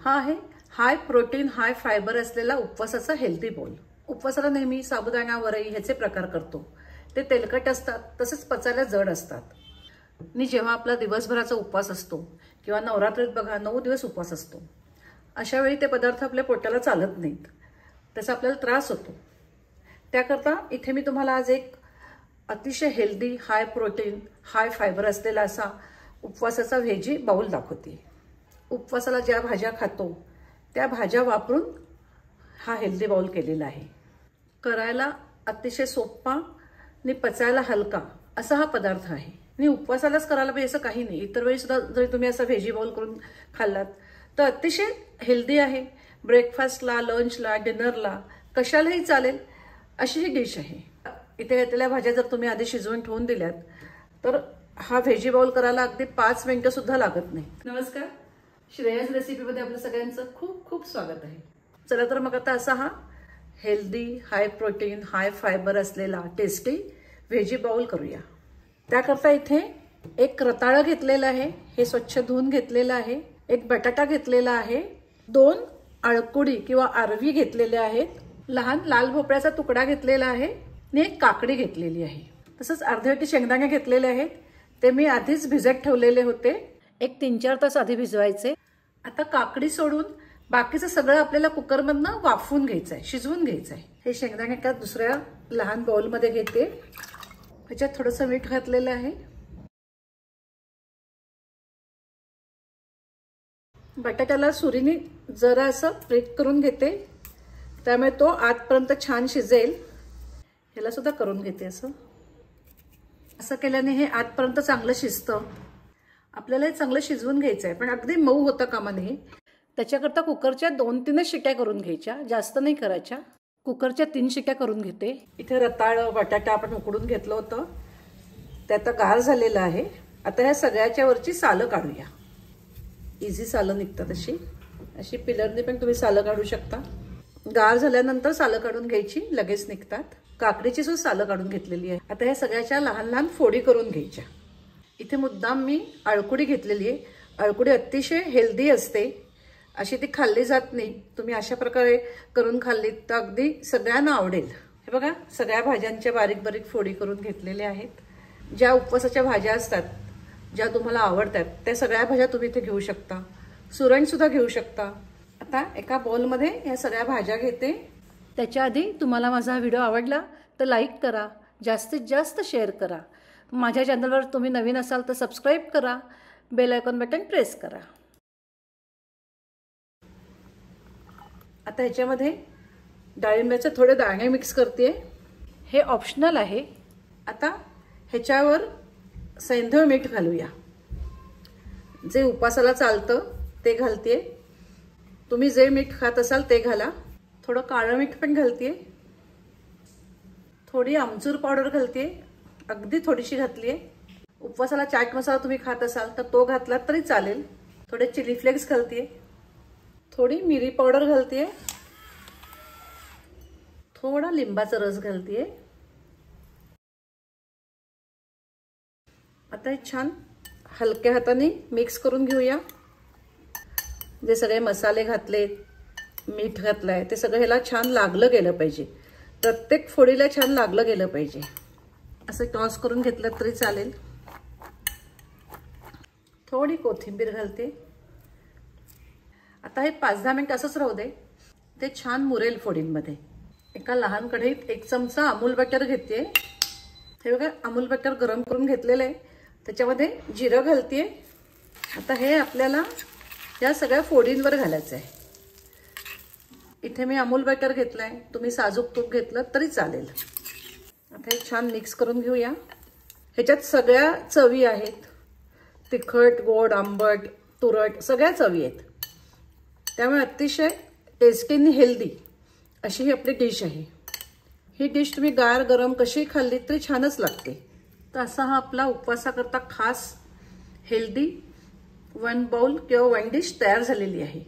हा आहे high protein high fibre असलेला उपवासाचा हेल्दी बोल। उपवासाला नेहमी साबुदाणा वरई ह्याचे प्रकार करतो। ते तेलकट असतात, तसेच पचायला जड असतात। आणि जेव्हा आपला दिवसभराचा उपवास असतो किंवा नवरात्रीत बघा 9 दिवस उपवास असतो, अशा वेळी ते पदार्थ आपल्या पोटाला चालत नाहीत, त्याचा आपल्याला त्रास होतो। त्याकरता इथे मी तुम्हाला आज एक अतिशय healthy high protein high fibre असलेला असा उपवासाचा व्हेजी बाउल दाखवते। उपवासाला ज्या भाज्या खातो त्या भाज्या वापरून हा हेल्दी बाउल केलेला आहे। करायला अतिशय सोपा आणि पचायला हलका असा हा पदार्थ आहे। आणि उपवासालाच करायला पाहिजे असं काही नाही, इतर वेळी सुद्धा जर तुम्ही असा व्हेजी बाउल करून खाल्लात तर अतिशय हेल्दी आहे। ब्रेकफास्टला, लंचला, डिनरला कशालाही चालेल अशी ही डिश आहे। इथे घेतलेल्या भाज्या जर तुम्ही आधी शिजवून ठेवून दिल्यात तर हा व्हेजी बाउल करायला अगदी 5 मिनिटं सुद्धा लागत नाही। नमस्कार, श्रेयाज रेसिपीमध्ये आपलं सगळ्यांचं खूप खूप स्वागत आहे। चला तर मग आता असा हा healthy high protein high fibre असलेला टेस्टी व्हेजी बाउल करूया। त्याकरता इथे एक रताळं घेतलेलं आहे, हे स्वच्छ धुवून घेतलेलं आहे। एक बटाटा घेतलेला आहे, 2 अळकुडी किंवा आरवी घेतलेले आहेत, लहान लाल भोपळ्याचा तुकडा घेतलेला आहे आणि एक काकडी घेतलेली आहे। तसंच अर्धे वाटी शेंगदाणे घेतलेले आहेत, ते मी आधीच भिजत ठेवलेले होते, एक 3-4 तास आधी भिजवायचे। आता काकडी सोडून बाकीचं सगळं आपल्याला कुकरमधनं वाफवून घ्यायचं आहे, शिजवून घ्यायचं आहे। हे शेंगदाणे एका दुसऱ्या लहान बाउलमध्ये घेते, ह्याच्यात थोडंसं मीठ घातलेलं आहे। बटाट्याला सुरीने जरा असं प्रेस करून घेते, त्यामुळे तो आतपर्यंत छान शिजेल। ह्याला सुद्धा करून घेते असं केल्याने हे आतपर्यंत चांगलं शिजतं। आपल्याला हे चांगलं शिजवून घ्यायचं आहे, पण अगदी मऊ होता कामा नये। त्याच्याकरता कुकरच्या 2-3 शिट्या करून घ्यायच्या, जास्त नाही करायच्या। कुकरच्या 3 शिट्या करून घेते। इथे रताळं बटाटा आपण उकडून घेतलं होतं, ते आता गार झालेलं आहे। आता ह्या सगळ्याच्या वरची सालं काढूया। इझी सालं निघतात, अशी पिलरने पण तुम्ही सालं काढू शकता। गार झाल्यानंतर सालं काढून घ्यायची, लगेच निघतात। काकडीची सुद्धा सालं काढून घेतलेली आहे। आता ह्या सगळ्याच्या लहान लहान फोडी करून घ्यायच्या। इथे मुद्दाम मी अळकुडी घेतलेली आहे। अळकुडी अतिशय हेल्दी असते, अशी ती खाल्ली जात नाही। तुम्ही अशा प्रकारे करून खाल्लीत तर अगदी सगळ्यांना आवडेल। हे बघा, सगळ्या भाज्यांच्या बारीक बारीक फोडी करून घेतलेल्या आहेत। ज्या उपवासाच्या भाज्या असतात, ज्या तुम्हाला आवडतात त्या सगळ्या भाज्या तुम्ही इथे घेऊ शकता। सुरण सुद्धा घेऊ शकता। आता एका बाउलमध्ये ह्या सगळ्या भाज्या घेते। त्याच्या आधी तुम्हाला माझा व्हिडिओ आवडला तर लाईक करा, जास्तीत जास्त शेअर करा। माझ्या चॅनलवर तुम्ही नवीन असाल तर सबस्क्राईब करा, बेल आयकॉन बटन प्रेस करा। आता ह्याच्यामध्ये डाळिंबाचे थोडे दाणे मिक्स करते, हे ऑप्शनल आहे। आता ह्याच्यावर सैंधव मीठ घालूया, जे उपवासाला चालतं ते घालते। तुम्ही जे मीठ खात असाल ते घाला। थोडं काळं मीठ पण घालते, थोडी आमचूर पावडर घालते, अगदी थोडीशी घातली आहे। उपवासाला चाट मसाला तुम्ही खात असाल तर तो घातलात तरी चालेल। थोडे चिली फ्लेक्स घालते, थोडी मिरी पावडर घालते, थोडा लिंबाचा रस घालते। आता हे छान हलक्या हाताने मिक्स करून घेऊया। जे सगळे मसाले घातले, मीठ घातलंय, ते सगळं ह्याला छान लागलं गेलं पाहिजे। प्रत्येक फोडीला छान लागलं गेलं पाहिजे। असं टॉस करून घेतलं तरी चालेल। थोडी कोथिंबीर घालते। आता हे 5-10 मिनिट असंच राहू दे, ते छान मुरेल फोडींमध्ये। एका लहान कढईत 1 चमचा अमूल बटर घेते। हे बघा, अमूल बटर गरम करून घेतलेलं आहे, त्याच्यामध्ये जिरं घालते। आता हे आपल्याला या सगळ्या फोडींवर घालायचं आहे। इथे मी अमूल बटर घेतलंय, तुम्ही साजूक तूप घेतलं तरी चालेल। आता हे छान मिक्स करून घेऊया। ह्याच्यात सगळ्या चवी आहेत, तिखट, गोड, आंबट, तुरट सगळ्या चवी आहेत। त्यामुळे अतिशय टेस्टी आणि हेल्दी अशी ही आपली डिश आहे। ही डिश तुम्ही गार गरम कशी खाल्ली तरी छानच लागते। तर असा हा आपला उपवासाकरता खास हेल्दी 1 बाउल किंवा 1 डिश तयार झालेली आहे।